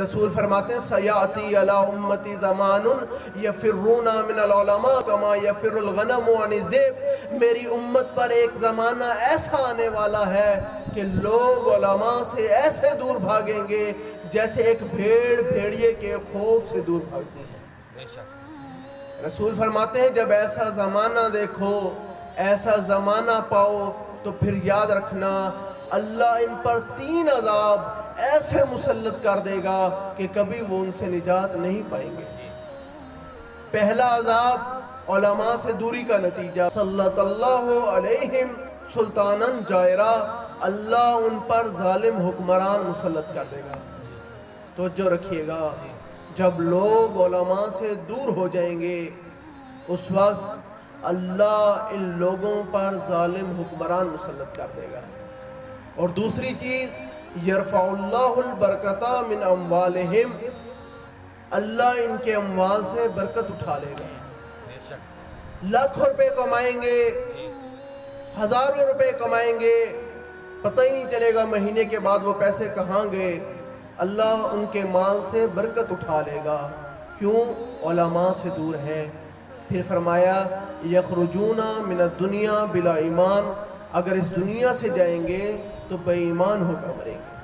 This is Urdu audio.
رسول فرماتے ہیں سیاتی علی امتی زمان یفرون من العلماء کما یفر الغنم عن الذئب، میری امت پر ایک زمانہ ایسا آنے والا ہے کہ لوگ علماء سے ایسے دور بھاگیں گے جیسے ایک بھیڑ بھیڑیے کے خوف سے دور بھاگتی ہے۔ رسول فرماتے ہیں جب ایسا زمانہ دیکھو، ایسا زمانہ پاؤ تو پھر یاد رکھنا اللہ ان پر 3 عذاب ایسے مسلط کر دے گا کہ کبھی وہ ان سے نجات نہیں پائیں گے۔ پہلا عذاب علماء سے دوری کا نتیجہ، صلی اللہ علیہم سلطانا جائرہ، اللہ ان پر ظالم حکمران مسلط کر دے گا۔ توجہ رکھیے گا، جب لوگ علماء سے دور ہو جائیں گے اس وقت اللہ ان لوگوں پر ظالم حکمران مسلط کر دے گا۔ اور دوسری چیز یرفع اللہ البرکۃ من اموالہم، اللہ ان کے اموال سے برکت اٹھا لے گا۔ لاکھوں روپے کمائیں گے، ہزاروں روپے کمائیں گے، پتہ ہی نہیں چلے گا مہینے کے بعد وہ پیسے کہاں گئے۔ اللہ ان کے مال سے برکت اٹھا لے گا، کیوں؟ علماء سے دور ہیں۔ پھر فرمایا یخرجون من الدنیا بلا ایمان، اگر اس دنیا سے جائیں گے تو بے ایمان ہو کر مریں گے۔